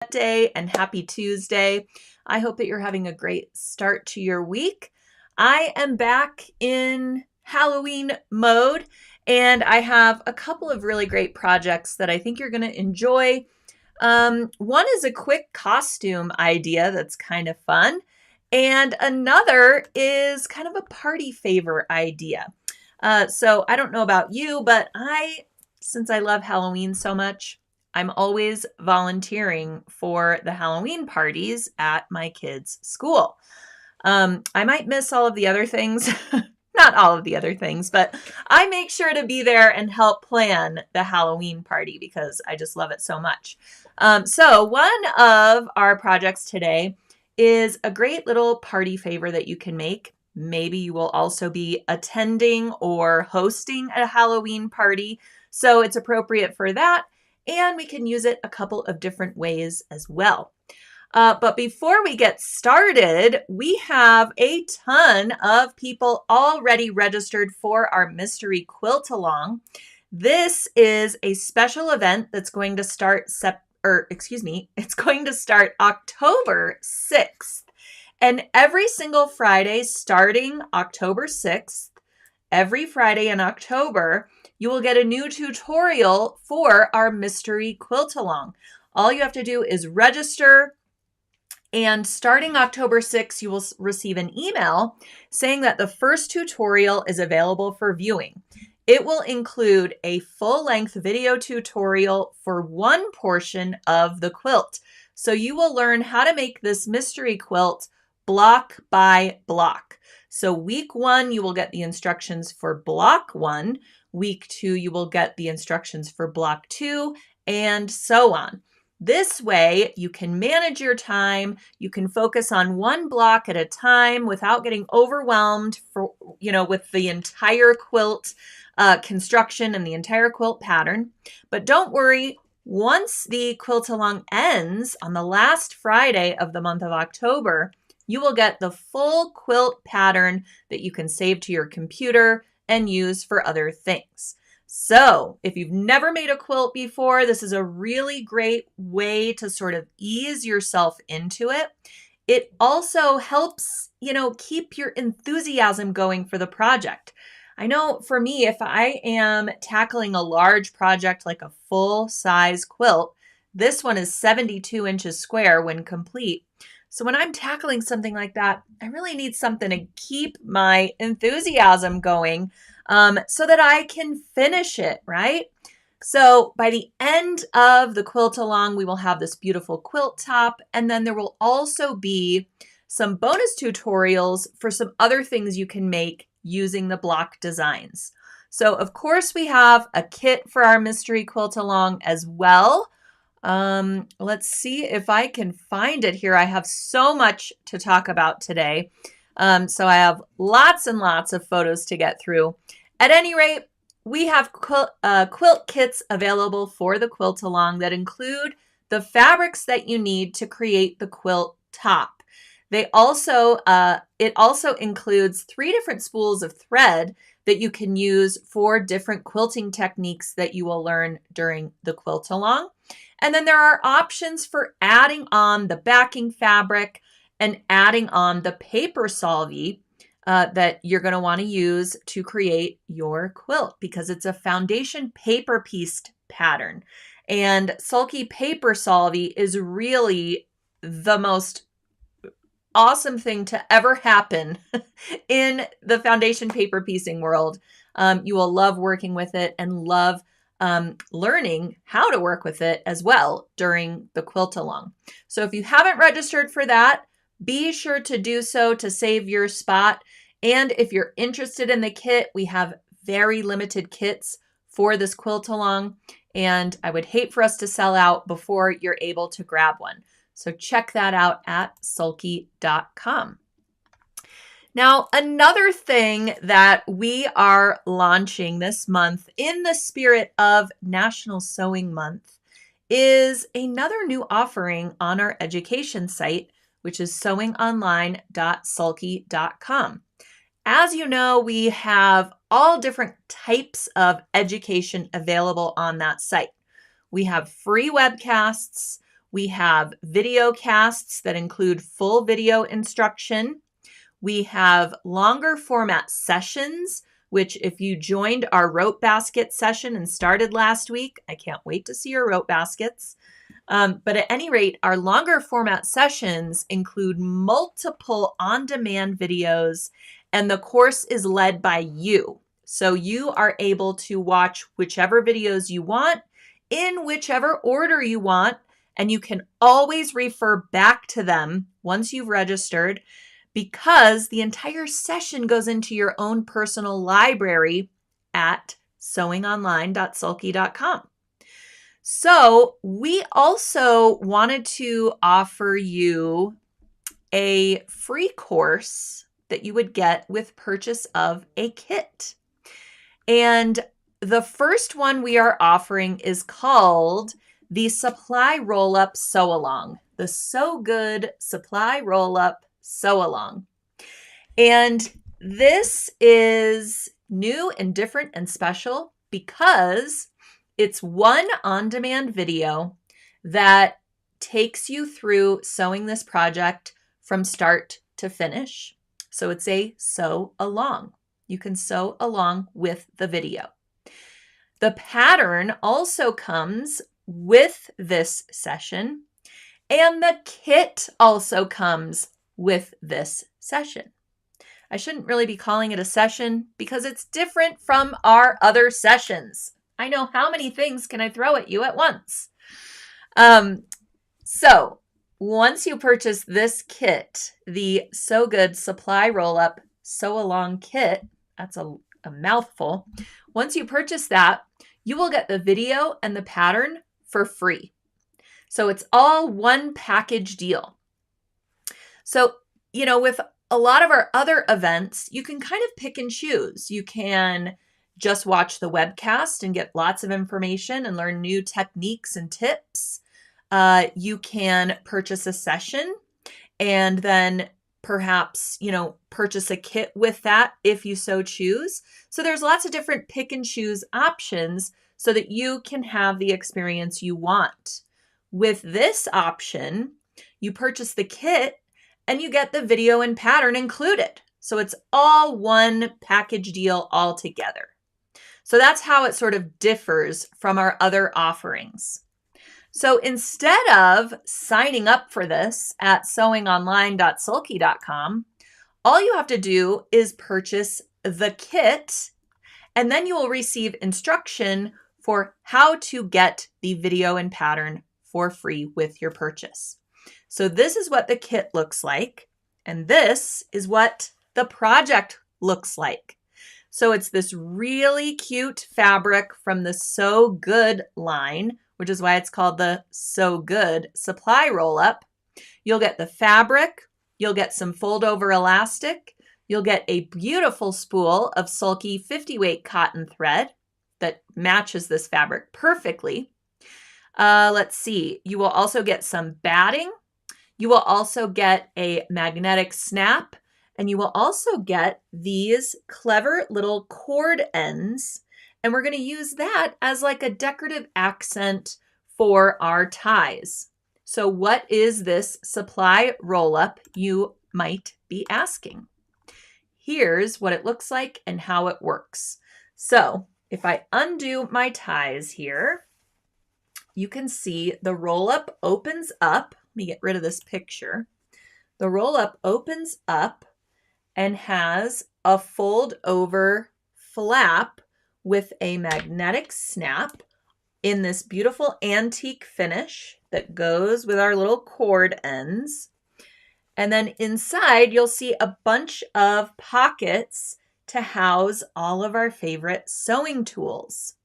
Day and happy Tuesday. I hope that you're having a great start to your week. I am back in Halloween mode and I have a couple of really great projects that I think you're going to enjoy. One is a quick costume idea that's kind of fun, and another is kind of a party favor idea. So I don't know about you, but since I love Halloween so much, I'm always volunteering for the Halloween parties at my kids' school. I might miss all of the other things, not all of the other things, but I make sure to be there and help plan the Halloween party because I just love it so much. So one of our projects today is a great little party favor that you can make. Maybe you will also be attending or hosting a Halloween party, so it's appropriate for that, and we can use it a couple of different ways as well. But before we get started, we have a ton of people already registered for our mystery quilt along. This is a special event that's going to start it's going to start October 6th. And every single Friday starting October 6th, every Friday in October, you will get a new tutorial for our mystery quilt along. All you have to do is register, and starting October 6th, you will receive an email saying that the first tutorial is available for viewing. It will include a full-length video tutorial for one portion of the quilt. So you will learn how to make this mystery quilt block by block. So week 1, you will get the instructions for block 1. Week 2, you will get the instructions for block 2, and so on. This way, you can manage your time. You can focus on one block at a time without getting overwhelmed with the entire quilt construction and the entire quilt pattern. But don't worry, once the quilt along ends on the last Friday of the month of October, you will get the full quilt pattern that you can save to your computer and use for other things. So if you've never made a quilt before, this is a really great way to sort of ease yourself into it. It also helps, keep your enthusiasm going for the project. I know for me, if I am tackling a large project like a full-size quilt, this one is 72 inches square when complete. So when I'm tackling something like that, I really need something to keep my enthusiasm going so that I can finish it, right? So by the end of the quilt along, we will have this beautiful quilt top, and then there will also be some bonus tutorials for some other things you can make using the block designs. So of course we have a kit for our mystery quilt along as well. Let's see if I can find it here. I have so much to talk about today. So I have lots and lots of photos to get through. At any rate, we have quilt kits available for the quilt along that include the fabrics that you need to create the quilt top. It also includes 3 different spools of thread that you can use for different quilting techniques that you will learn during the quilt along. And then there are options for adding on the backing fabric and adding on the paper solvay that you're going to want to use to create your quilt because it's a foundation paper pieced pattern. And sulky paper solvay is really the most awesome thing to ever happen in the foundation paper piecing world. You will love working with it and love learning how to work with it as well during the quilt along. So if you haven't registered for that, be sure to do so to save your spot. And if you're interested in the kit, we have very limited kits for this quilt along, and I would hate for us to sell out before you're able to grab one. So check that out at sulky.com. Now, another thing that we are launching this month in the spirit of National Sewing Month is another new offering on our education site, which is sewingonline.sulky.com. As you know, we have all different types of education available on that site. We have free webcasts, We have video casts that include full video instruction. We have longer format sessions, which if you joined our rope basket session and started last week, I can't wait to see your rope baskets. But at any rate, our longer format sessions include multiple on-demand videos, and the course is led by you. So you are able to watch whichever videos you want in whichever order you want, and you can always refer back to them once you've registered, because the entire session goes into your own personal library at sewingonline.sulky.com. So we also wanted to offer you a free course that you would get with purchase of a kit. And the first one we are offering is called the Supply Roll-Up Sew-Along. The So Good Supply Roll-Up Sew-Along. And this is new and different and special because it's one on-demand video that takes you through sewing this project from start to finish. So it's a sew along. You can sew along with the video. The pattern also comes with this session, and the kit also comes with this session. I shouldn't really be calling it a session because it's different from our other sessions. I know, how many things can I throw at you at once? So once you purchase this kit, the So Good Supply Roll-Up Sew-Along Kit, that's a mouthful. Once you purchase that, you will get the video and the pattern for free. So it's all one package deal. So, with a lot of our other events, you can kind of pick and choose. You can just watch the webcast and get lots of information and learn new techniques and tips. You can purchase a session and then perhaps, purchase a kit with that if you so choose. So there's lots of different pick and choose options so that you can have the experience you want. With this option, you purchase the kit and you get the video and pattern included. So it's all one package deal altogether. So that's how it sort of differs from our other offerings. So instead of signing up for this at sewingonline.sulky.com, all you have to do is purchase the kit, and then you will receive instruction for how to get the video and pattern for free with your purchase. So this is what the kit looks like, and this is what the project looks like. So it's this really cute fabric from the So Good line, which is why it's called the So Good Supply Roll-Up. You'll get the fabric, you'll get some fold-over elastic, you'll get a beautiful spool of sulky 50-weight cotton thread that matches this fabric perfectly. Let's see, you will also get some batting. You will also get a magnetic snap, and you will also get these clever little cord ends. And we're going to use that as like a decorative accent for our ties. So what is this supply roll-up, you might be asking? Here's what it looks like and how it works. So if I undo my ties here, you can see the roll-up opens up. Let me get rid of this picture. The roll-up opens up and has a fold-over flap with a magnetic snap in this beautiful antique finish that goes with our little cord ends. And then inside, you'll see a bunch of pockets to house all of our favorite sewing tools.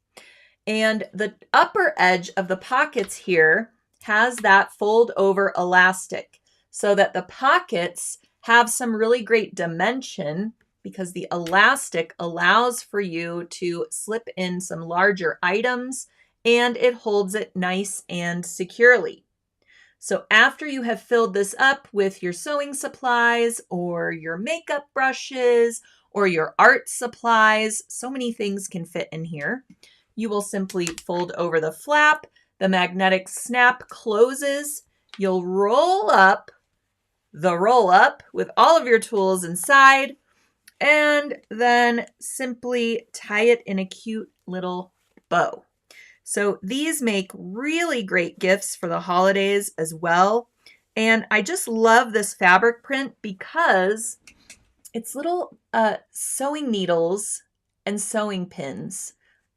And the upper edge of the pockets here has that fold over elastic so that the pockets have some really great dimension because the elastic allows for you to slip in some larger items and it holds it nice and securely. So after you have filled this up with your sewing supplies or your makeup brushes or your art supplies, so many things can fit in here. You will simply fold over the flap. the magnetic snap closes, you'll roll up the roll up with all of your tools inside, and then simply tie it in a cute little bow. So these make really great gifts for the holidays as well. And I just love this fabric print because it's little sewing needles and sewing pins.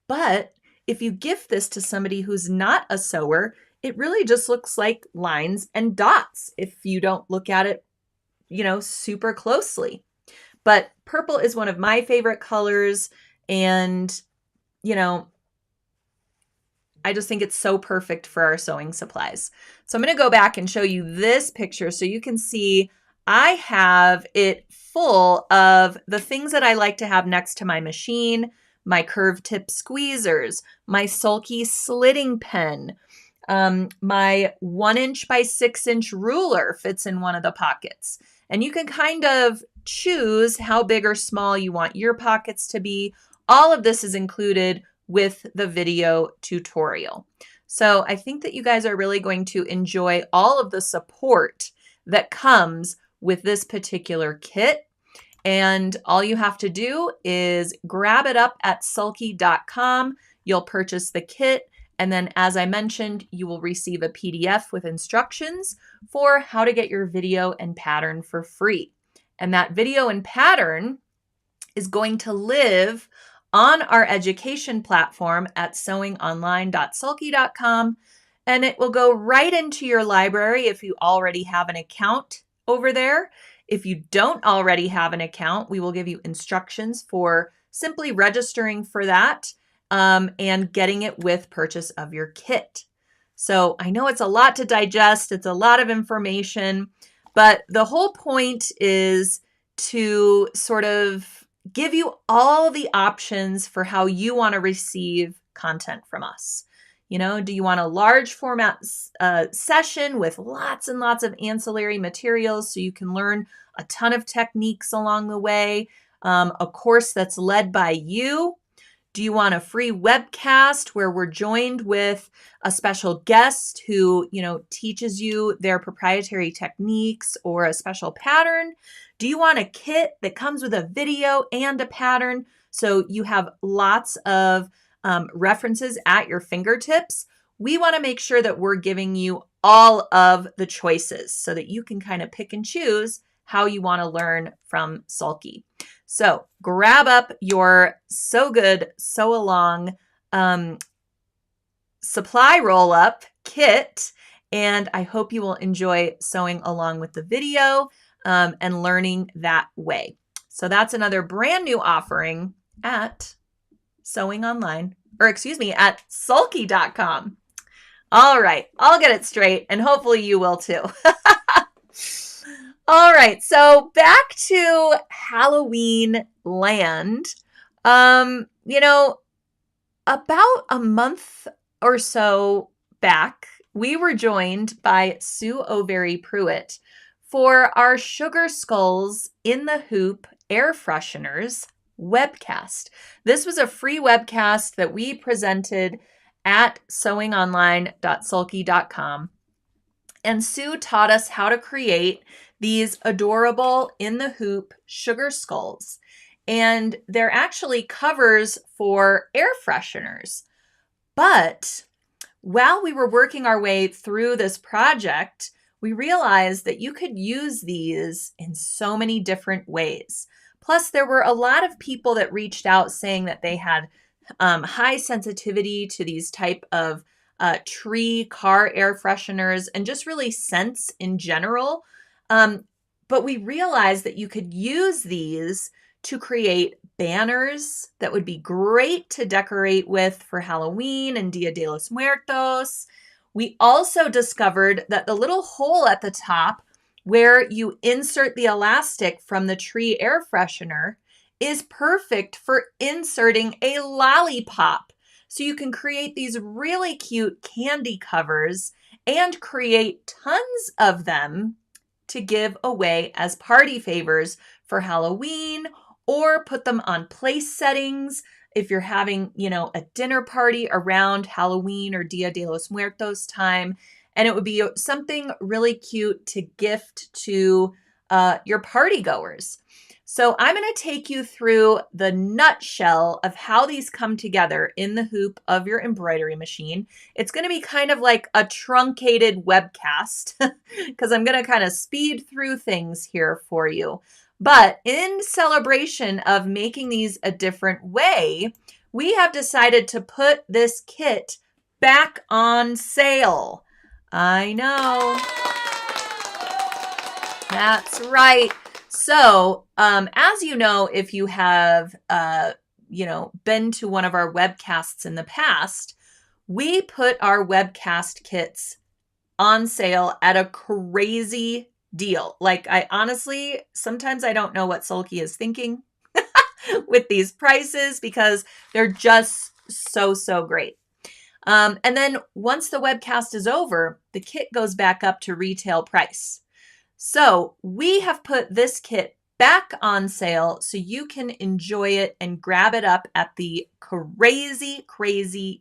But if you gift this to somebody who's not a sewer, it really just looks like lines and dots if you don't look at it, super closely. But purple is one of my favorite colors, and, I just think it's so perfect for our sewing supplies. So I'm going to go back and show you this picture so you can see I have it full of the things that I like to have next to my machine, my curved tip squeezers, my sulky slitting pen, my 1" by 6" ruler fits in one of the pockets. And you can kind of choose how big or small you want your pockets to be. All of this is included with the video tutorial. So I think that you guys are really going to enjoy all of the support that comes with this particular kit. And all you have to do is grab it up at sulky.com. You'll purchase the kit. And then, as I mentioned, you will receive a PDF with instructions for how to get your video and pattern for free. And that video and pattern is going to live on our education platform at sewingonline.sulky.com. And it will go right into your library if you already have an account over there. If you don't already have an account, we will give you instructions for simply registering for that and getting it with purchase of your kit. So I know it's a lot to digest. It's a lot of information, but the whole point is to sort of give you all the options for how you want to receive content from us. Do you want a large format session with lots and lots of ancillary materials so you can learn a ton of techniques along the way? A course that's led by you? Do you want a free webcast where we're joined with a special guest who, teaches you their proprietary techniques or a special pattern? Do you want a kit that comes with a video and a pattern so you have lots of references at your fingertips? We want to make sure that we're giving you all of the choices so that you can kind of pick and choose how you want to learn from Sulky. So grab up your So Good Sew Along supply roll-up kit, and I hope you will enjoy sewing along with the video and learning that way. So that's another brand new offering at at sulky.com. All right, I'll get it straight, and hopefully you will too. All right, so back to Halloween land. About a month or so back, we were joined by Sue O'Very Pruitt for our Sugar Skulls in the Hoop air fresheners webcast. This was a free webcast that we presented at sewingonline.sulky.com. And Sue taught us how to create these adorable in the hoop sugar skulls. And they're actually covers for air fresheners. But while we were working our way through this project, we realized that you could use these in so many different ways. Plus, there were a lot of people that reached out saying that they had high sensitivity to these type of tree car air fresheners and just really scents in general. But we realized that you could use these to create banners that would be great to decorate with for Halloween and Dia de los Muertos. We also discovered that the little hole at the top where you insert the elastic from the tree air freshener is perfect for inserting a lollipop. So you can create these really cute candy covers and create tons of them to give away as party favors for Halloween, or put them on place settings if you're having, a dinner party around Halloween or Dia de los Muertos time. And it would be something really cute to gift to your party goers. So I'm going to take you through the nutshell of how these come together in the hoop of your embroidery machine. It's going to be kind of like a truncated webcast because I'm going to kind of speed through things here for you. But in celebration of making these a different way, we have decided to put this kit back on sale. I know. That's right. So, as you know, if you have, been to one of our webcasts in the past, we put our webcast kits on sale at a crazy deal. Like, sometimes I don't know what Sulky is thinking with these prices because they're just so great. And then once the webcast is over, the kit goes back up to retail price. So we have put this kit back on sale so you can enjoy it and grab it up at the crazy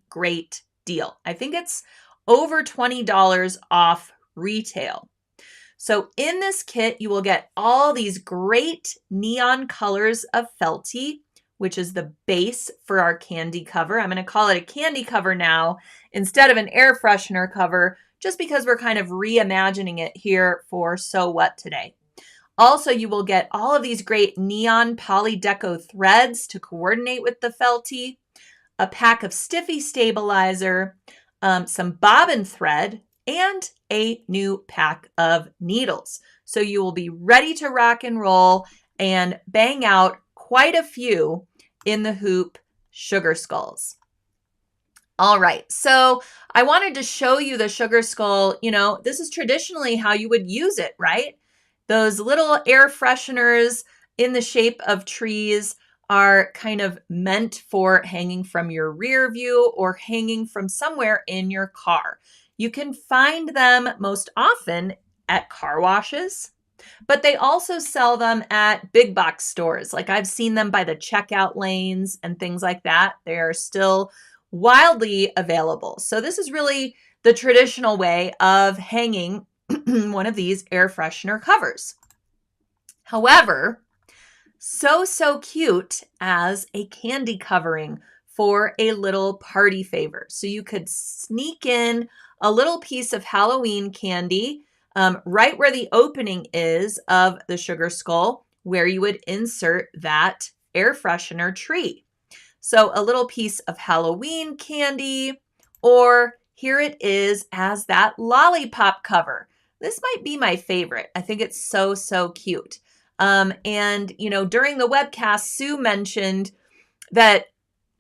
great deal. I think it's over $20 off retail. So in this kit, you will get all these great neon colors of Felty, which is the base for our candy cover. I'm going to call it a candy cover now instead of an air freshener cover, just because we're kind of reimagining it here for So What today. Also, you will get all of these great neon poly deco threads to coordinate with the Felty, a pack of stiffy stabilizer, some bobbin thread, and a new pack of needles. So you will be ready to rock and roll and bang out quite a few in the hoop sugar skulls. All right, so I wanted to show you the sugar skull. This is traditionally how you would use it, right? Those little air fresheners in the shape of trees are kind of meant for hanging from your rear view or hanging from somewhere in your car. You can find them most often at car washes, but they also sell them at big box stores. Like I've seen them by the checkout lanes and things like that. They are still wildly available. So this is really the traditional way of hanging one of these air freshener covers. However, so cute as a candy covering for a little party favor. So you could sneak in a little piece of Halloween candy right where the opening is of the sugar skull, where you would insert that air freshener tree. So a little piece of Halloween candy, or here it is as that lollipop cover. This might be my favorite. I think it's so cute. And during the webcast, Sue mentioned that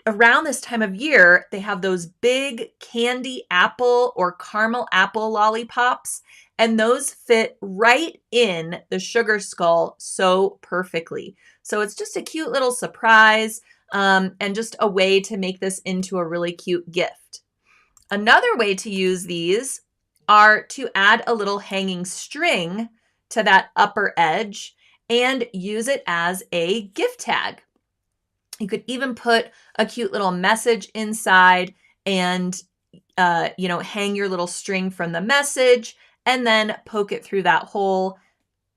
around this time of year, they have those big candy apple or caramel apple lollipops, and those fit right in the sugar skull so perfectly. So it's just a cute little surprise and just a way to make this into a really cute gift. Another way to use these are to add a little hanging string to that upper edge and use it as a gift tag. You could even put a cute little message inside and, hang your little string from the message and then poke it through that hole.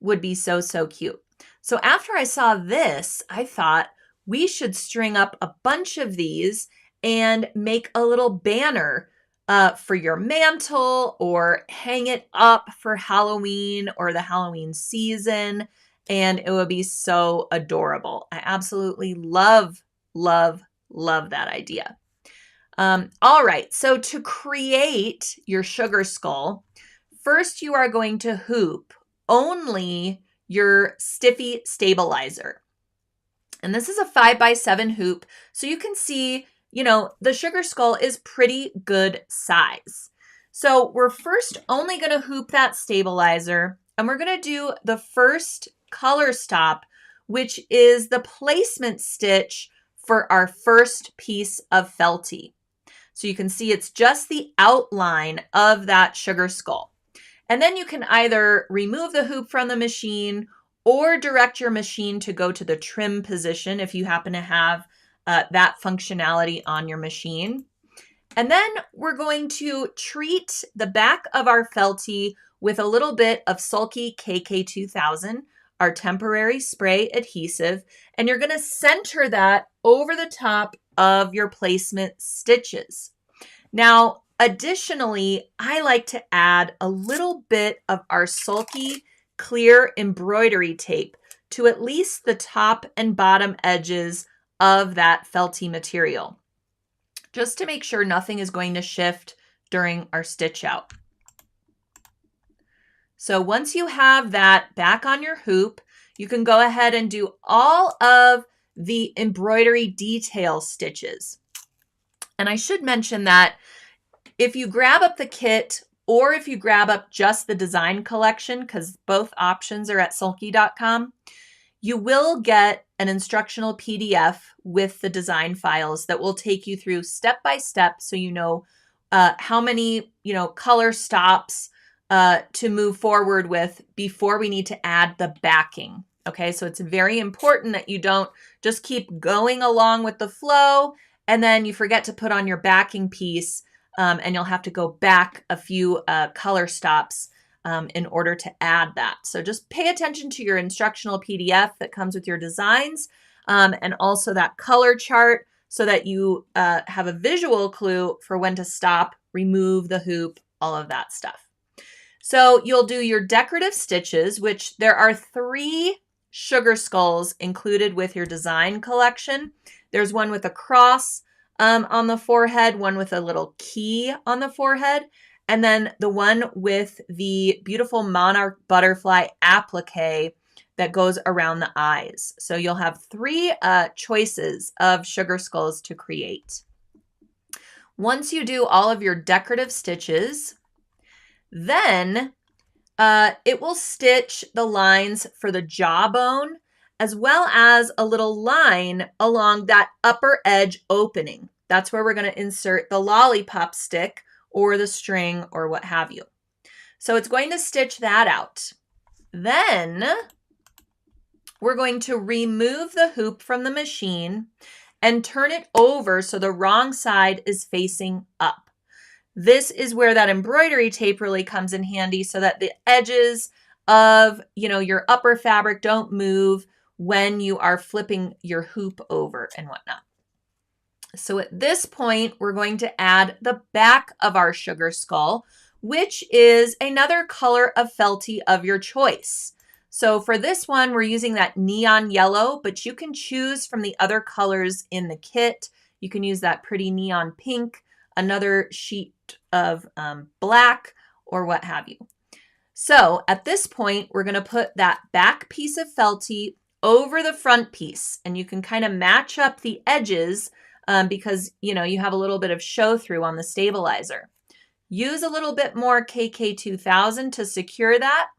Would be so cute. So after I saw this, I thought we should string up a bunch of these and make a little banner for your mantle or hang it up for Halloween or the Halloween season. And it would be so adorable. I absolutely love that idea. All right, so to create your sugar skull, first you are going to hoop only your stiffy stabilizer. And this is a 5x7 hoop. So you can see, the sugar skull is pretty good size. So we're first only going to hoop that stabilizer, and we're going to do the first color stop, which is the placement stitch for our first piece of Felty. So you can see it's just the outline of that sugar skull. And then you can either remove the hoop from the machine or direct your machine to go to the trim position if you happen to have that functionality on your machine. And then we're going to treat the back of our felty with a little bit of Sulky KK2000, our temporary spray adhesive, and you're going to center that over the top of your placement stitches. Now, additionally, I like to add a little bit of our Sulky clear embroidery tape to at least the top and bottom edges of that felty material, just to make sure nothing is going to shift during our stitch out. So once you have that back on your hoop, you can go ahead and do all of the embroidery detail stitches. And I should mention that if you grab up the kit or if you grab up just the design collection, because both options are at sulky.com, you will get an instructional PDF with the design files that will take you through step by step, so you know how many color stops to move forward with before we need to add the backing. Okay, so it's very important that you don't just keep going along with the flow and then you forget to put on your backing piece, and you'll have to go back a few color stops in order to add that. So just pay attention to your instructional PDF that comes with your designs, and also that color chart so that you have a visual clue for when to stop, remove the hoop, all of that stuff. So you'll do your decorative stitches, which there are 3 sugar skulls included with your design collection. There's one with a cross on the forehead, one with a little key on the forehead, and then the one with the beautiful monarch butterfly applique that goes around the eyes. So you'll have 3 choices of sugar skulls to create. Once you do all of your decorative stitches, then it will stitch the lines for the jawbone as well as a little line along that upper edge opening. That's where we're going to insert the lollipop stick or the string or what have you. So it's going to stitch that out. Then we're going to remove the hoop from the machine and turn it over so the wrong side is facing up. This is where that embroidery tape really comes in handy so that the edges of, your upper fabric don't move when you are flipping your hoop over and whatnot. So at this point, we're going to add the back of our sugar skull, which is another color of felty of your choice. So for this one, we're using that neon yellow, but you can choose from the other colors in the kit. You can use that pretty neon pink, another sheet of black, or what have you. So at this point, we're going to put that back piece of felty over the front piece, and you can kind of match up the edges because you have a little bit of show through on the stabilizer. Use a little bit more KK2000 to secure that,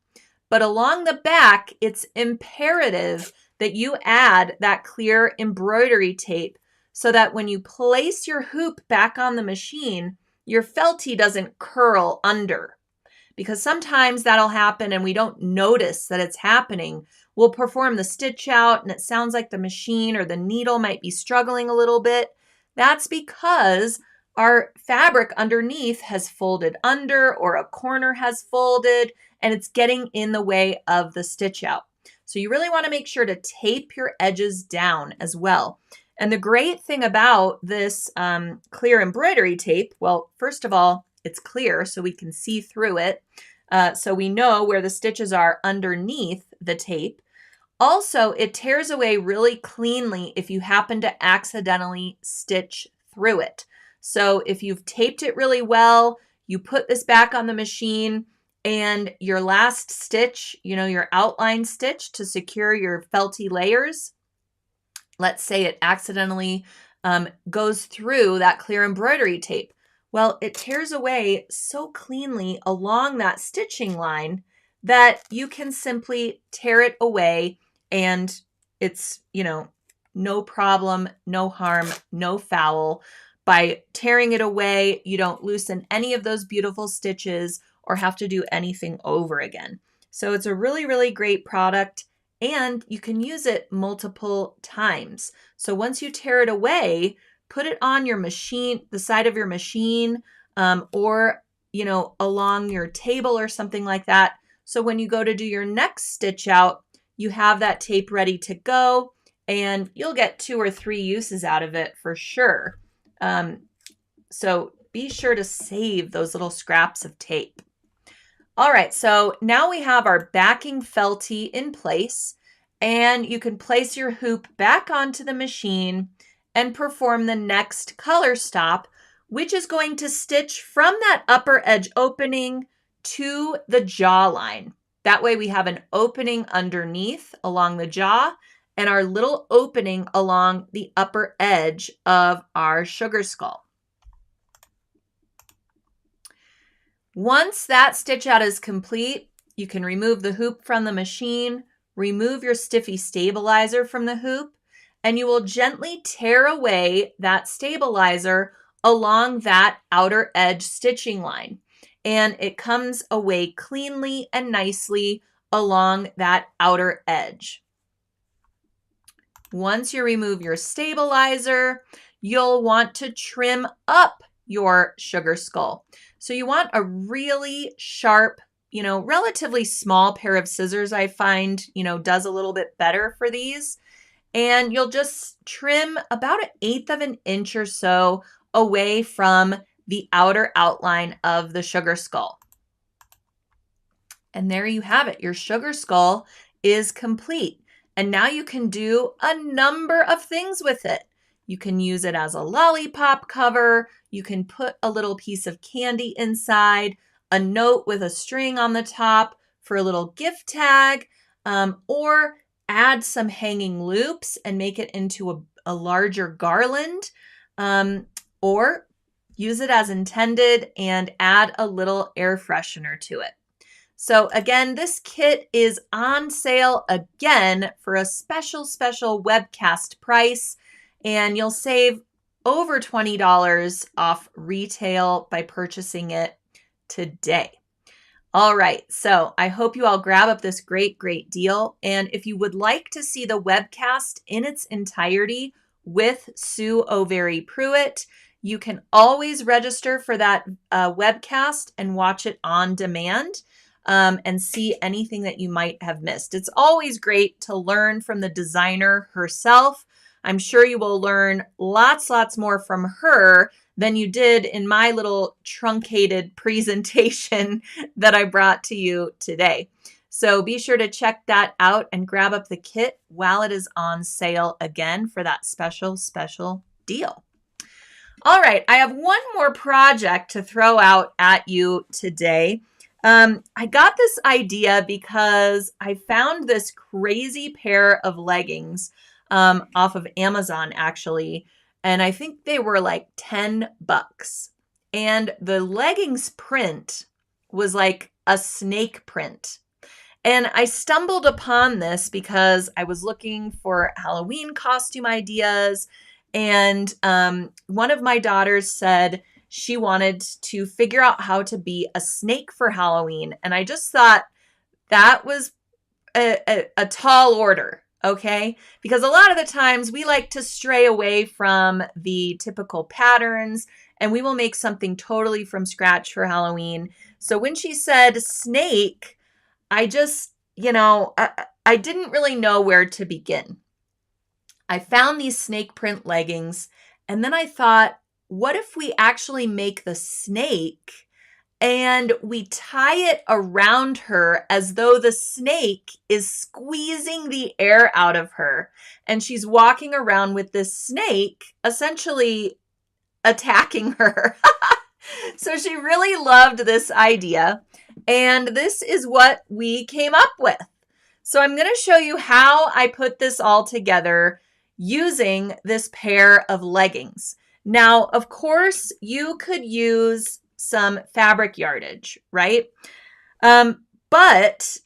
but along the back, it's imperative that you add that clear embroidery tape so that when you place your hoop back on the machine, your felty doesn't curl under. Because sometimes that'll happen and we don't notice that it's happening. We'll perform the stitch out and it sounds like the machine or the needle might be struggling a little bit. That's because our fabric underneath has folded under or a corner has folded and it's getting in the way of the stitch out. So you really want to make sure to tape your edges down as well. And the great thing about this clear embroidery tape, well, first of all, it's clear so we can see through it. So we know where the stitches are underneath the tape. Also, it tears away really cleanly if you happen to accidentally stitch through it. So if you've taped it really well, you put this back on the machine and your last stitch, your outline stitch to secure your felty layers, let's say it accidentally goes through that clear embroidery tape. Well, it tears away so cleanly along that stitching line that you can simply tear it away and it's, no problem, no harm, no foul. By tearing it away, you don't loosen any of those beautiful stitches or have to do anything over again. So it's a really, really great product. and you can use it multiple times. So once you tear it away, put it on your machine, the side of your machine, or, along your table or something like that. So when you go to do your next stitch out, you have that tape ready to go, and you'll get 2 or 3 uses out of it for sure. So be sure to save those little scraps of tape. All right, so now we have our backing felty in place, and you can place your hoop back onto the machine and perform the next color stop, which is going to stitch from that upper edge opening to the jawline. That way we have an opening underneath along the jaw and our little opening along the upper edge of our sugar skull. Once that stitch out is complete, you can remove the hoop from the machine, remove your stiffy stabilizer from the hoop, and you will gently tear away that stabilizer along that outer edge stitching line. And it comes away cleanly and nicely along that outer edge. Once you remove your stabilizer, you'll want to trim up your sugar skull. So you want a really sharp, relatively small pair of scissors, I find, does a little bit better for these. And you'll just trim about 1/8 of an inch or so away from the outer outline of the sugar skull. And there you have it. Your sugar skull is complete. And now you can do a number of things with it. You can use it as a lollipop cover. You can put a little piece of candy inside, a note with a string on the top for a little gift tag, or add some hanging loops and make it into a larger garland, or use it as intended and add a little air freshener to it. So again, this kit is on sale again for a special webcast price, and you'll save over $20 off retail by purchasing it today. All right, so I hope you all grab up this great deal. And if you would like to see the webcast in its entirety with Sue O'Very Pruitt, you can always register for that webcast and watch it on demand. And see anything that you might have missed. It's always great to learn from the designer herself. I'm sure you will learn lots more from her than you did in my little truncated presentation that I brought to you today. So be sure to check that out and grab up the kit while it is on sale again for that special deal. All right, I have one more project to throw out at you today. I got this idea because I found this crazy pair of leggings off of Amazon, actually, and I think they were like $10. And the leggings print was like a snake print. And I stumbled upon this because I was looking for Halloween costume ideas, and one of my daughters said she wanted to figure out how to be a snake for Halloween. And I just thought that was a tall order, okay? Because a lot of the times we like to stray away from the typical patterns, and we will make something totally from scratch for Halloween. So when she said snake, I just, I didn't really know where to begin. I found these snake print leggings, and then I thought, what if we actually make the snake and we tie it around her as though the snake is squeezing the air out of her, and she's walking around with this snake essentially attacking her. So she really loved this idea, and this is what we came up with. So I'm going to show you how I put this all together using this pair of leggings. Now, of course, you could use some fabric yardage, right? But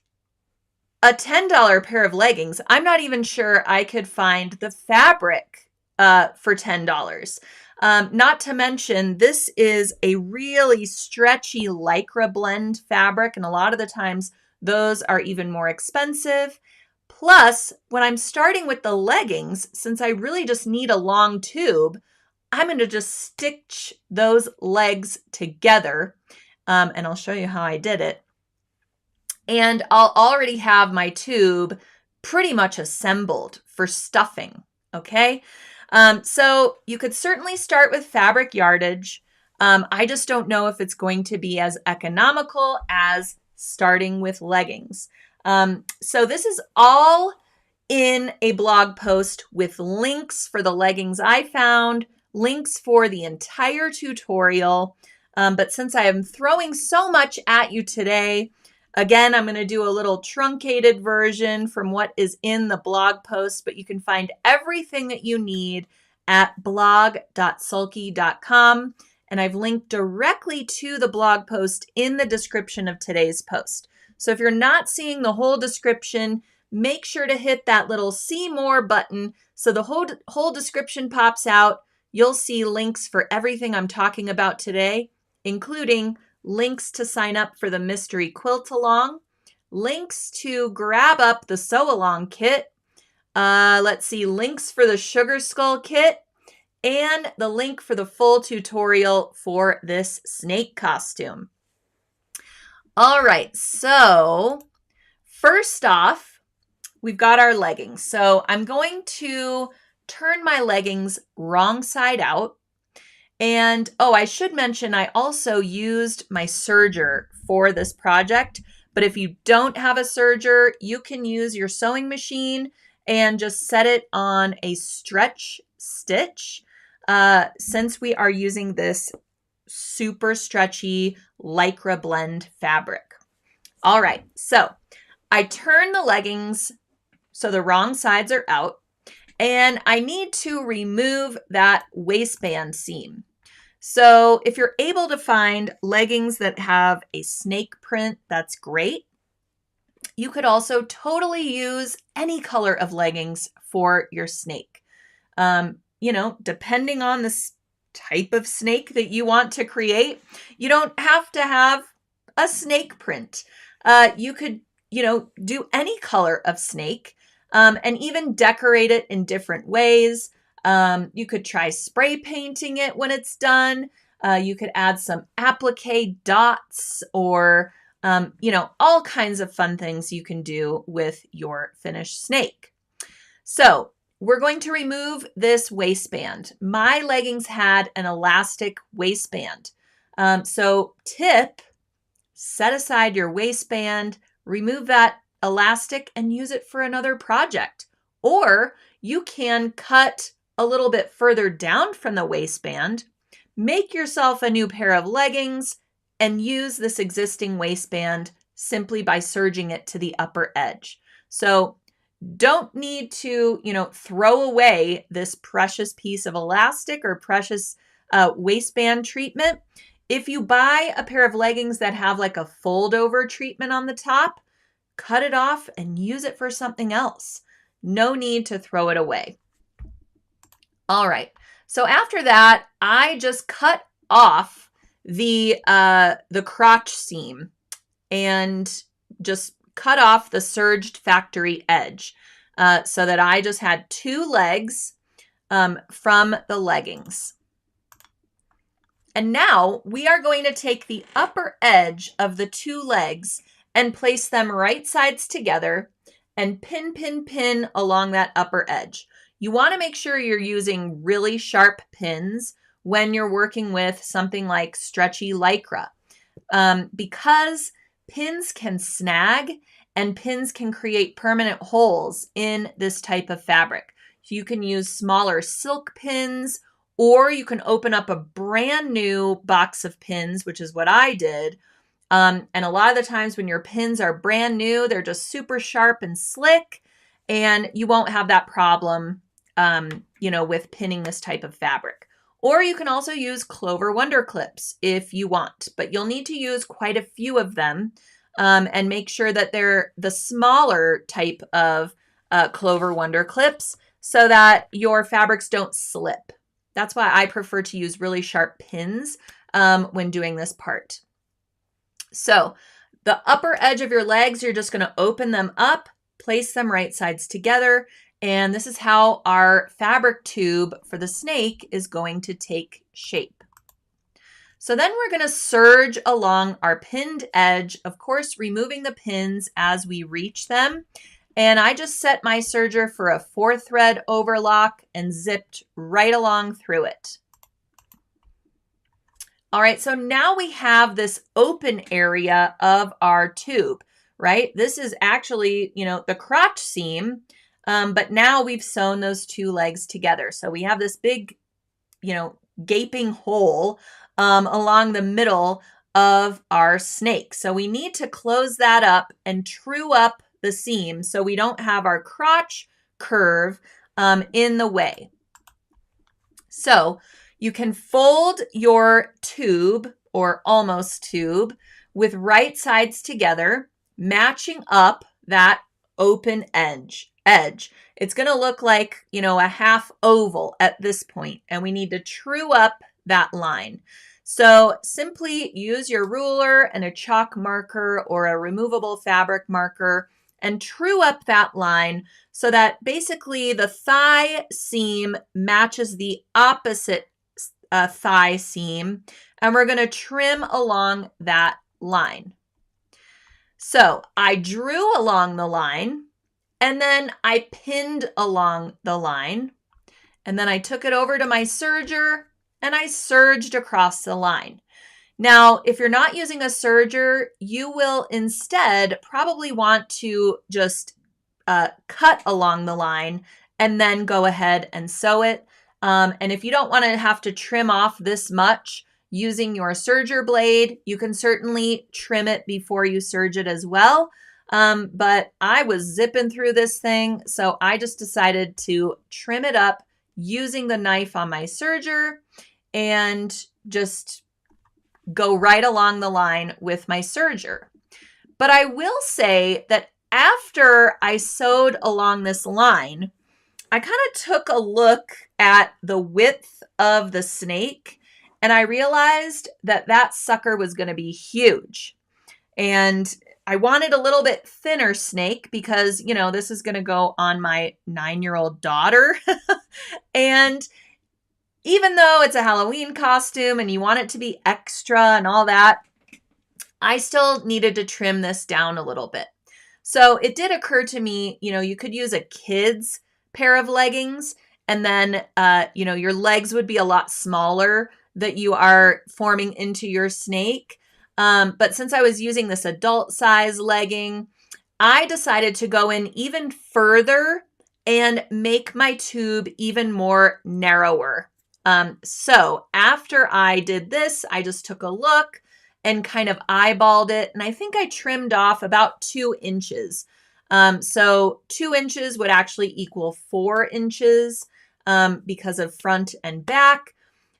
a $10 pair of leggings, I'm not even sure I could find the fabric for $10. Not to mention, this is a really stretchy Lycra blend fabric, and a lot of the times those are even more expensive. Plus, when I'm starting with the leggings, since I really just need a long tube, I'm going to just stitch those legs together. And I'll show you how I did it. And I'll already have my tube pretty much assembled for stuffing, okay? So you could certainly start with fabric yardage. I just don't know if it's going to be as economical as starting with leggings. So this is all in a blog post with links for the leggings I found, links for the entire tutorial. But since I am throwing so much at you today, again, I'm going to do a little truncated version from what is in the blog post, but you can find everything that you need at blog.sulky.com. And I've linked directly to the blog post in the description of today's post. So if you're not seeing the whole description, make sure to hit that little see more button so the whole description pops out. You'll see links for everything I'm talking about today, including links to sign up for the mystery quilt along, links to grab up the sew along kit. Let's see, links for the sugar skull kit, and the link for the full tutorial for this snake costume. All right, so first off, we've got our leggings. So I'm going to turn my leggings wrong side out. And I should mention, I also used my serger for this project. But if you don't have a serger, you can use your sewing machine and just set it on a stretch stitch. Since we are using this super stretchy Lycra blend fabric. All right, so I turn the leggings so the wrong sides are out, and I need to remove that waistband seam. So if you're able to find leggings that have a snake print, that's great. You could also totally use any color of leggings for your snake. Depending on the type of snake that you want to create, you don't have to have a snake print. You could, do any color of snake. And even decorate it in different ways. You could try spray painting it when it's done. You could add some applique dots or, all kinds of fun things you can do with your finished snake. So we're going to remove this waistband. My leggings had an elastic waistband. So tip, set aside your waistband, remove that elastic and use it for another project. Or you can cut a little bit further down from the waistband, make yourself a new pair of leggings, and use this existing waistband simply by serging it to the upper edge. So don't need to, throw away this precious piece of elastic or precious waistband treatment. If you buy a pair of leggings that have like a fold over treatment on the top, cut it off and use it for something else. No need to throw it away. All right. So after that, I just cut off the crotch seam and just cut off the serged factory edge so that I just had two legs from the leggings. And now we are going to take the upper edge of the two legs and place them right sides together and pin along that upper edge. You want to make sure you're using really sharp pins when you're working with something like stretchy Lycra, because pins can snag and pins can create permanent holes in this type of fabric. So you can use smaller silk pins, or you can open up a brand new box of pins, which is what I did. And a lot of the times when your pins are brand new, they're just super sharp and slick, and you won't have that problem, with pinning this type of fabric. Or you can also use Clover Wonder Clips if you want, but you'll need to use quite a few of them and make sure that they're the smaller type of Clover Wonder Clips so that your fabrics don't slip. That's why I prefer to use really sharp pins when doing this part. So the upper edge of your legs, you're just going to open them up, place them right sides together. And this is how our fabric tube for the snake is going to take shape. So then we're going to serge along our pinned edge, of course, removing the pins as we reach them. And I just set my serger for a 4-thread overlock and zipped right along through it. All right, so now we have this open area of our tube, right? This is actually, the crotch seam, but now we've sewn those two legs together. So we have this big, gaping hole along the middle of our snake. So we need to close that up and true up the seam so we don't have our crotch curve in the way. So you can fold your tube or almost tube with right sides together, matching up that open edge. It's going to look like, a half oval at this point, and we need to true up that line. So simply use your ruler and a chalk marker or a removable fabric marker and true up that line so that basically the thigh seam matches the opposite thigh seam, and we're going to trim along that line. So I drew along the line, and then I pinned along the line, and then I took it over to my serger and I serged across the line. Now, if you're not using a serger, you will instead probably want to just cut along the line and then go ahead and sew it. And if you don't want to have to trim off this much using your serger blade, you can certainly trim it before you serge it as well. But I was zipping through this thing, so I just decided to trim it up using the knife on my serger and just go right along the line with my serger. But I will say that after I sewed along this line, I kind of took a look at the width of the snake, and I realized that that sucker was going to be huge. And I wanted a little bit thinner snake because, this is going to go on my 9-year-old daughter. And even though it's a Halloween costume and you want it to be extra and all that, I still needed to trim this down a little bit. So it did occur to me, you could use a kid's pair of leggings, and then, your legs would be a lot smaller that you are forming into your snake. But since I was using this adult size legging, I decided to go in even further and make my tube even more narrower. So after I did this, I just took a look and kind of eyeballed it. And I think I trimmed off about 2 inches. So 2 inches would actually equal 4 inches because of front and back.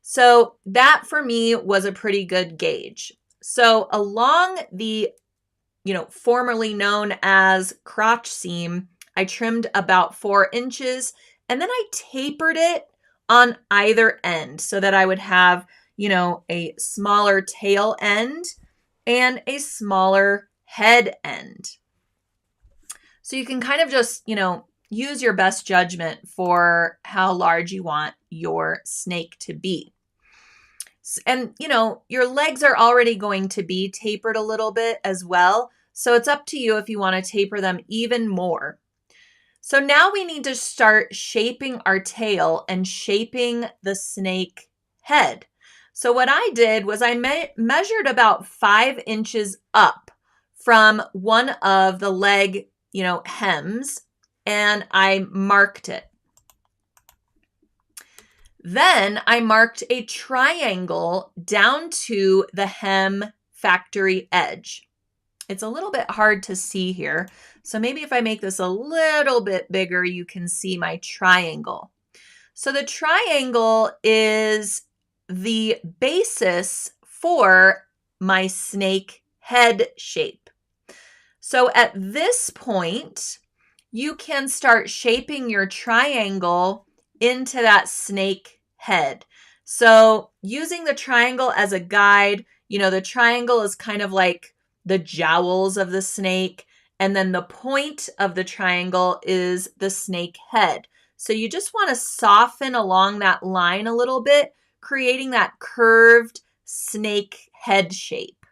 So that for me was a pretty good gauge. So along the, formerly known as crotch seam, I trimmed about 4 inches, and then I tapered it on either end so that I would have, a smaller tail end and a smaller head end. So you can kind of just, use your best judgment for how large you want your snake to be. And, your legs are already going to be tapered a little bit as well. So it's up to you if you want to taper them even more. So now we need to start shaping our tail and shaping the snake head. So what I did was I measured about 5 inches up from one of the leg, hems, and I marked it. Then I marked a triangle down to the hem factory edge. It's a little bit hard to see here. So maybe if I make this a little bit bigger, you can see my triangle. So the triangle is the basis for my snake head shape. So at this point, you can start shaping your triangle into that snake head. So using the triangle as a guide, the triangle is kind of like the jowls of the snake, and then the point of the triangle is the snake head. So you just want to soften along that line a little bit, creating that curved snake head shape.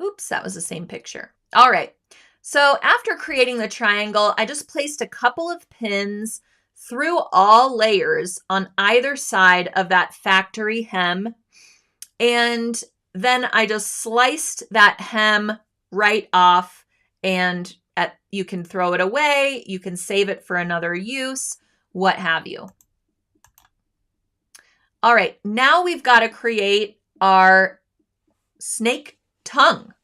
Oops, that was the same picture. All right. So after creating the triangle, I just placed a couple of pins through all layers on either side of that factory hem. And then I just sliced that hem right off, and you can throw it away, you can save it for another use, what have you. All right, now we've got to create our snake tongue.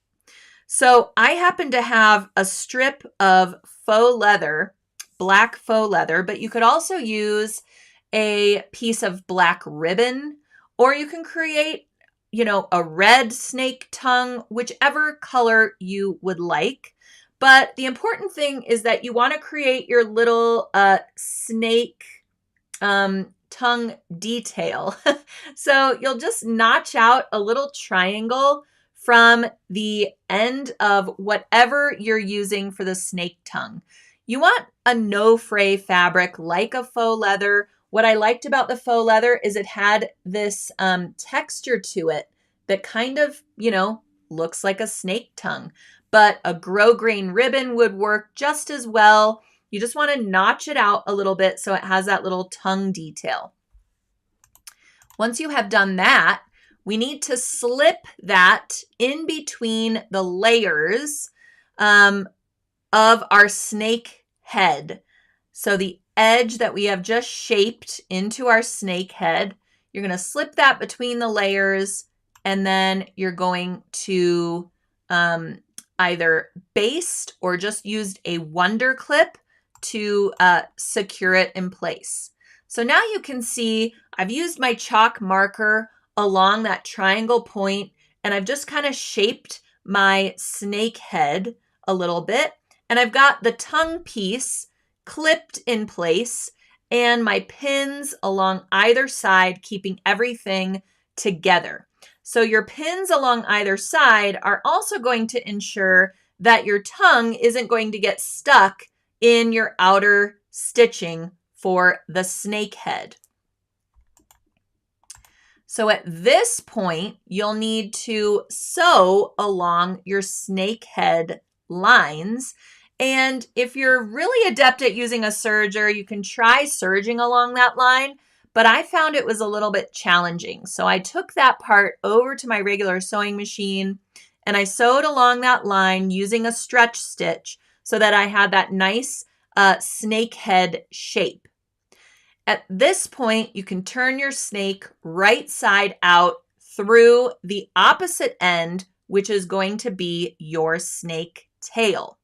So I happen to have a strip of faux leather, black faux leather, but you could also use a piece of black ribbon, or you can create, a red snake tongue, whichever color you would like. But the important thing is that you want to create your little snake tongue detail. So you'll just notch out a little triangle from the end of whatever you're using for the snake tongue. You want a no-fray fabric like a faux leather. What I liked about the faux leather is it had this texture to it that kind of, looks like a snake tongue. But a grosgrain ribbon would work just as well. You just want to notch it out a little bit so it has that little tongue detail. Once you have done that, we need to slip that in between the layers of our snake head. So the edge that we have just shaped into our snake head, you're going to slip that between the layers, and then you're going to either baste or just used a wonder clip to secure it in place. So now you can see I've used my chalk marker along that triangle point, and I've just kind of shaped my snake head a little bit, and I've got the tongue piece clipped in place and my pins along either side, keeping everything together. So your pins along either side are also going to ensure that your tongue isn't going to get stuck in your outer stitching for the snake head. So at this point, you'll need to sew along your snake head lines. And if you're really adept at using a serger, you can try serging along that line, but I found it was a little bit challenging. So I took that part over to my regular sewing machine and I sewed along that line using a stretch stitch so that I had that nice snake head shape. At this point, you can turn your snake right side out through the opposite end, which is going to be your snake tail.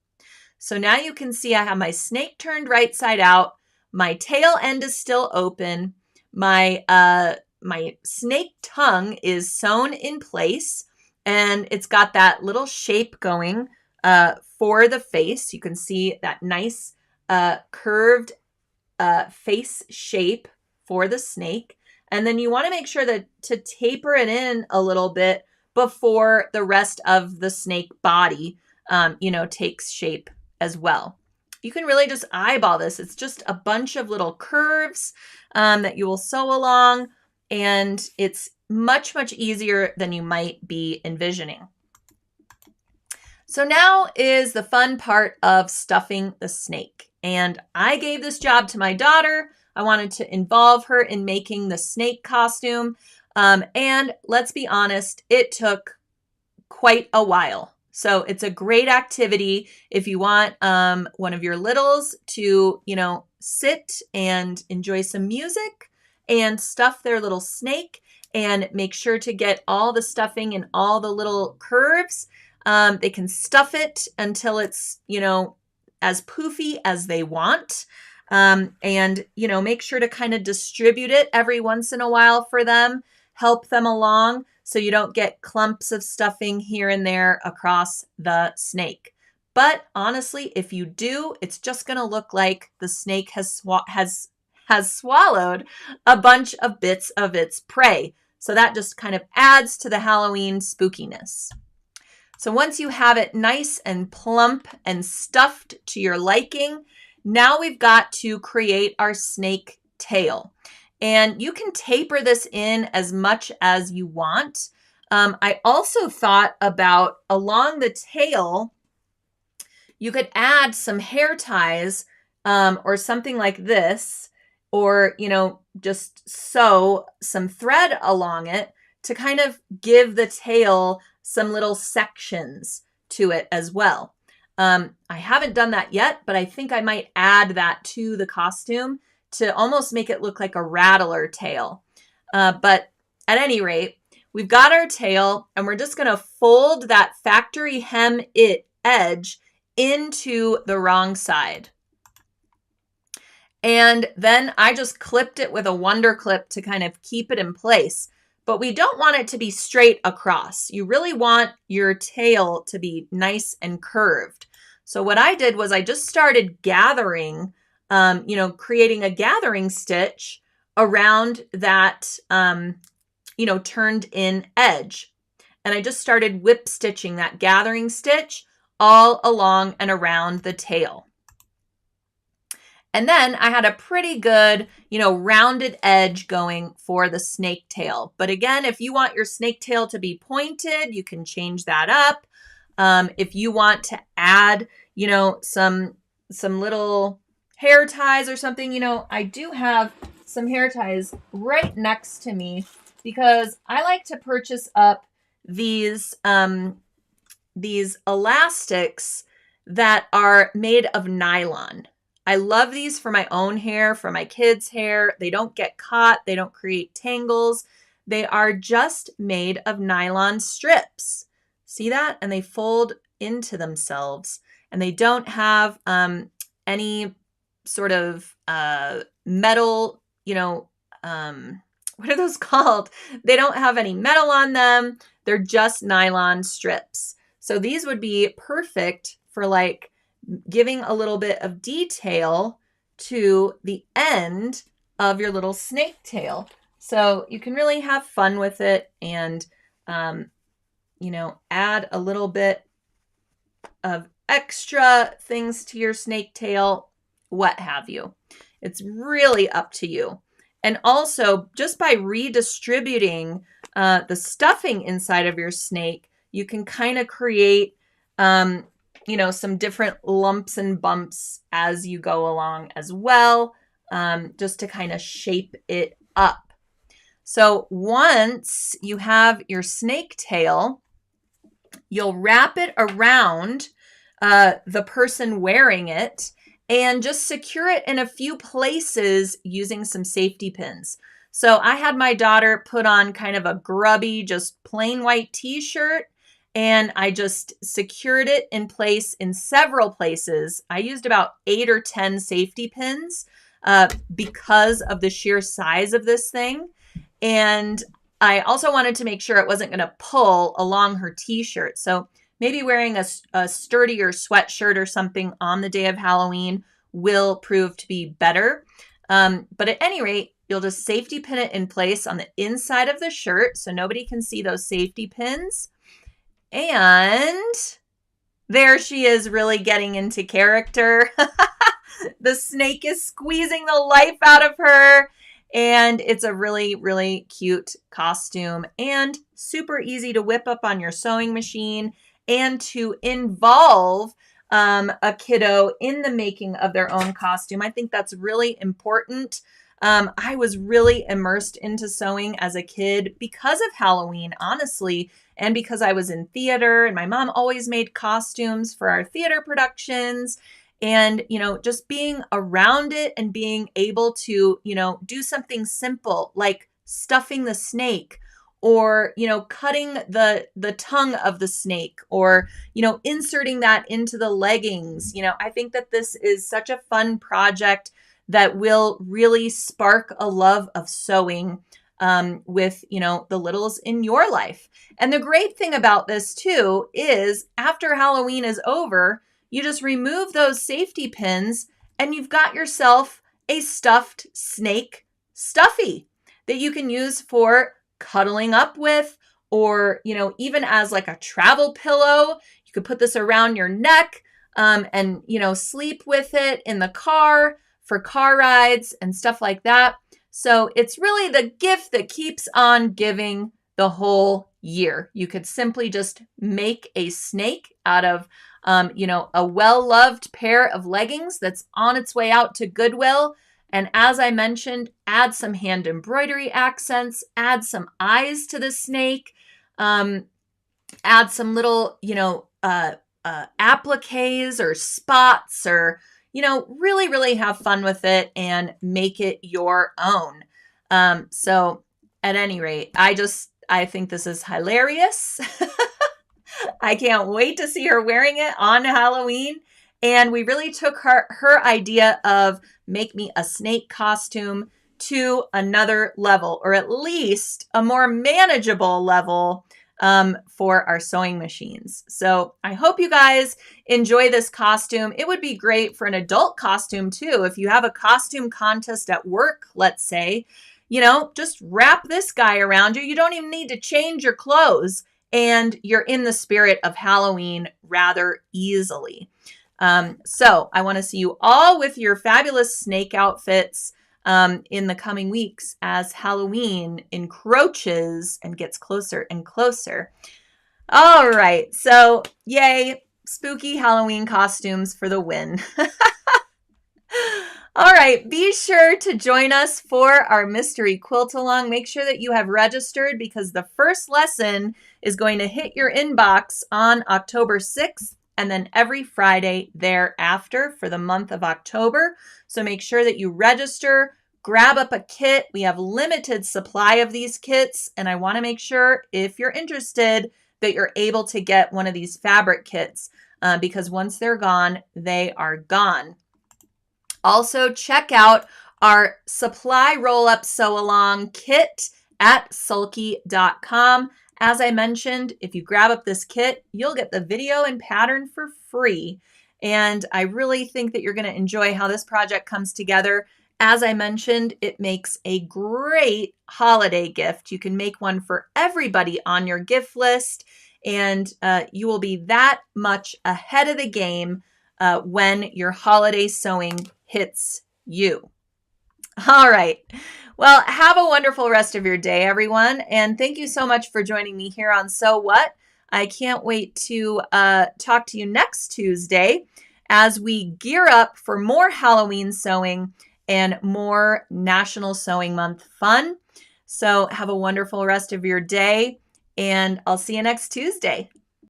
So now you can see I have my snake turned right side out. My tail end is still open. My snake tongue is sewn in place, and it's got that little shape going for the face. You can see that nice curved face shape for the snake. And then you want to make sure that to taper it in a little bit before the rest of the snake body, takes shape as well. You can really just eyeball this. It's just a bunch of little curves that you will sew along, and it's much, much easier than you might be envisioning. So now is the fun part of stuffing the snake. And I gave this job to my daughter. I wanted to involve her in making the snake costume. And let's be honest, it took quite a while. So it's a great activity if you want one of your littles to, sit and enjoy some music and stuff their little snake, and make sure to get all the stuffing and all the little curves. They can stuff it until it's, as poofy as they want. And, make sure to kind of distribute it every once in a while for them, help them along so you don't get clumps of stuffing here and there across the snake. But honestly, if you do, it's just going to look like the snake has swallowed a bunch of bits of its prey. So that just kind of adds to the Halloween spookiness. So once you have it nice and plump and stuffed to your liking, now we've got to create our snake tail. And you can taper this in as much as you want. I also thought about along the tail, you could add some hair ties or something like this, or, just sew some thread along it to kind of give the tail some little sections to it as well. I haven't done that yet, but I think I might add that to the costume to almost make it look like a rattler tail. But at any rate, we've got our tail, and we're just going to fold that factory hem edge into the wrong side. And then I just clipped it with a wonder clip to kind of keep it in place. But we don't want it to be straight across. You really want your tail to be nice and curved. So what I did was I just started gathering, creating a gathering stitch around that, turned in edge. And I just started whip stitching that gathering stitch all along and around the tail. And then I had a pretty good, rounded edge going for the snake tail. But again, if you want your snake tail to be pointed, you can change that up. If you want to add, some little hair ties or something, I do have some hair ties right next to me because I like to purchase up these elastics that are made of nylon. I love these for my own hair, for my kids' hair. They don't get caught. They don't create tangles. They are just made of nylon strips. See that? And they fold into themselves. And they don't have any sort of metal, what are those called? They don't have any metal on them. They're just nylon strips. So these would be perfect for like giving a little bit of detail to the end of your little snake tail. So you can really have fun with it and, add a little bit of extra things to your snake tail, what have you. It's really up to you. And also, just by redistributing the stuffing inside of your snake, you can kind of create some different lumps and bumps as you go along as well, just to kind of shape it up. So once you have your snake tail, you'll wrap it around the person wearing it and just secure it in a few places using some safety pins. So I had my daughter put on kind of a grubby, just plain white t-shirt, and I just secured it in place in several places. I used about 8 or 10 safety pins because of the sheer size of this thing. And I also wanted to make sure it wasn't going to pull along her t-shirt. So maybe wearing a sturdier sweatshirt or something on the day of Halloween will prove to be better. But at any rate, you'll just safety pin it in place on the inside of the shirt so nobody can see those safety pins. And there she is, really getting into character. The snake is squeezing the life out of her. And it's a really, really cute costume and super easy to whip up on your sewing machine and to involve a kiddo in the making of their own costume. I think that's really important. I was really immersed into sewing as a kid because of Halloween, honestly, and because I was in theater and my mom always made costumes for our theater productions. And, just being around it and being able to, do something simple like stuffing the snake or, cutting the tongue of the snake or, inserting that into the leggings. I think that this is such a fun project that will really spark a love of sewing with, the littles in your life. And the great thing about this too is after Halloween is over, you just remove those safety pins and you've got yourself a stuffed snake stuffy that you can use for cuddling up with or, even as like a travel pillow. You could put this around your neck, and, sleep with it in the car for car rides and stuff like that. So it's really the gift that keeps on giving the whole year. You could simply just make a snake out of, a well-loved pair of leggings that's on its way out to Goodwill. And as I mentioned, add some hand embroidery accents, add some eyes to the snake, add some little, appliques or spots, or, really, really have fun with it and make it your own. So at any rate, I think this is hilarious. I can't wait to see her wearing it on Halloween. And we really took her idea of make me a snake costume to another level, or at least a more manageable level for our sewing machines. So I hope you guys enjoy this costume. It would be great for an adult costume too. If you have a costume contest at work, let's say, just wrap this guy around you. You don't even need to change your clothes, and you're in the spirit of Halloween rather easily. So I want to see you all with your fabulous snake outfits in the coming weeks as Halloween encroaches and gets closer and closer. All right. So yay, spooky Halloween costumes for the win. All right, be sure to join us for our mystery quilt along. Make sure that you have registered, because the first lesson is going to hit your inbox on October 6th, and then every Friday thereafter for the month of October. So make sure that you register, grab up a kit. We have limited supply of these kits, and I want to make sure, if you're interested, that you're able to get one of these fabric kits, because once they're gone, they are gone. Also, check out our supply roll-up sew-along kit at sulky.com. As I mentioned, if you grab up this kit, you'll get the video and pattern for free. And I really think that you're going to enjoy how this project comes together. As I mentioned, it makes a great holiday gift. You can make one for everybody on your gift list, and you will be that much ahead of the game when your holiday sewing hits you. All right. Well, have a wonderful rest of your day, everyone. And thank you so much for joining me here on So What. I can't wait to talk to you next Tuesday as we gear up for more Halloween sewing and more National Sewing Month fun. So have a wonderful rest of your day, and I'll see you next Tuesday.